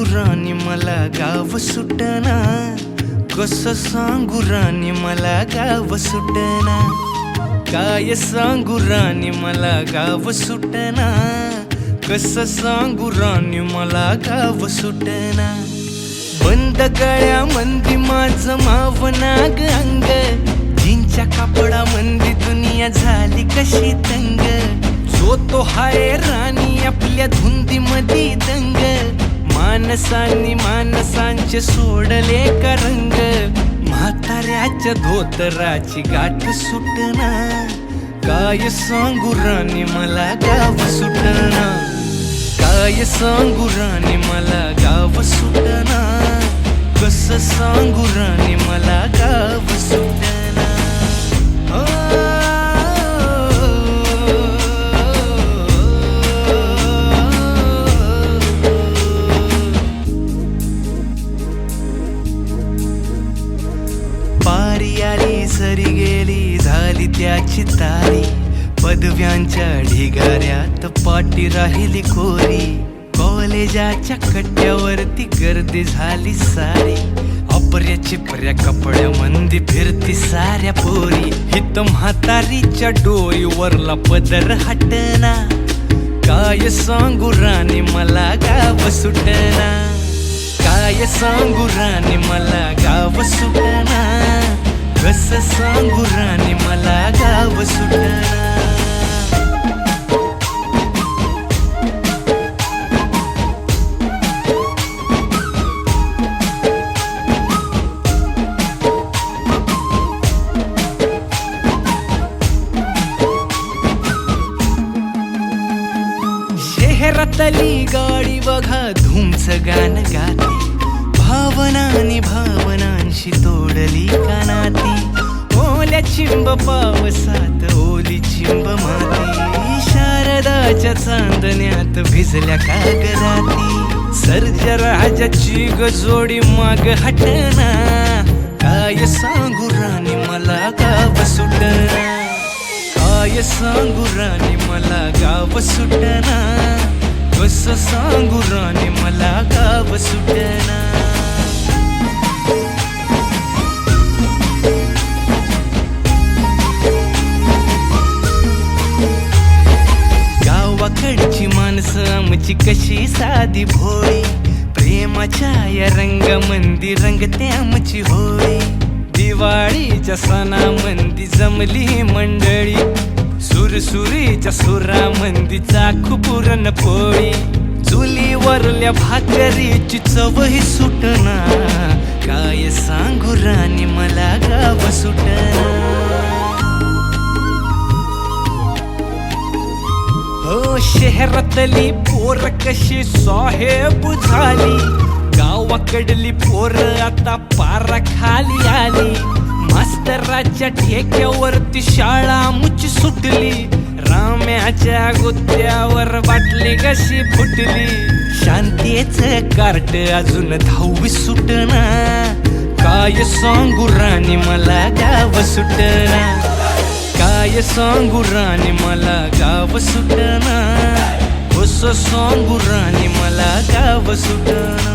सांगू राणी मला गाव सुटना, कसं सांगू राणी मला गाव सुटना, काय सांगू राणी मला गाव सुटना, कसं सांगू राणी मला गाव सुटना. बंद गळ्यामंदी माझं मावनाग अंग, जीनच्या कापडामंदी दुनिया झाली कशी तंग. जो तो हाय राणी आपल्या धुंदीमधी दंग, माणसांनी माणसांचे सोडले का रंग. म्हाताऱ्याच्या धोतराची गाठ सुटना, काय सांगू राणी मला गाव सुटना, काय सांगू राणी मला गाव सुटना, कसं सांगू राणी मला गाव सुटना. पारी आली सरी गेली झाली त्याची तारी, पदव्यांच्या ढिगाऱ्यात पाटी राहिली कोरी. कॉलेजाच्या कट्ट्यावरती गर्दी झाली सारी, अपऱ्या चिपऱ्या कपड्यामंदी फिरती साऱ्या पोरी. हित म्हातारीच्या डोईवरला पदर हटना, काय सांगू राणी मला गाव सुटना, काय सांगू राणी मला गाव सुटना, कसं सांगू राणी मला गाव सुटना. शहरातली गाडी बघा धूमचं गाणं गाती, भावनांनी भावनांशी तोडली कानाती. ओल्या चिंब पावसात ओली चिंब माती, शारदाच्या चांदण्यात भिजल्या कागदाती. सर्जराजाची गजोडी माग हटना, काय सांगू राणी मला गाव सुटना, काय सांगू राणी मला गाव सुटना, कसं सांगू राणी मला गाव सुटना. गावाकडची माणसं आमची कशी साधी भोळी, प्रेमाच्या या रंगामंदी रंगते आमची होळी. दिवाळीच्या सणामंदी जमली मंडळी, सुरसुरीच्या सुरामंदी चाखू पुरणपोळी. चुलीवरल्या भाकरीची चवही सुटना, काय सांगू राणी मला गाव सुटना. हो शहरातली पोर कशी साहेब झाली, गावाकडली पोर आता पारा खाली आली. मास्तराच्या ठेक्यावरती शाळा मुची सुटली, राम्याच्या गुत्त्यावर बाटली कशी फुटली. शांतीचं कार्ट अजून 10वी सुटना, काय सांगू राणी मला गाव सुटना, काय सांगू राणी मला गाव सुटना, कसं सांगू राणी मला गाव सुटना.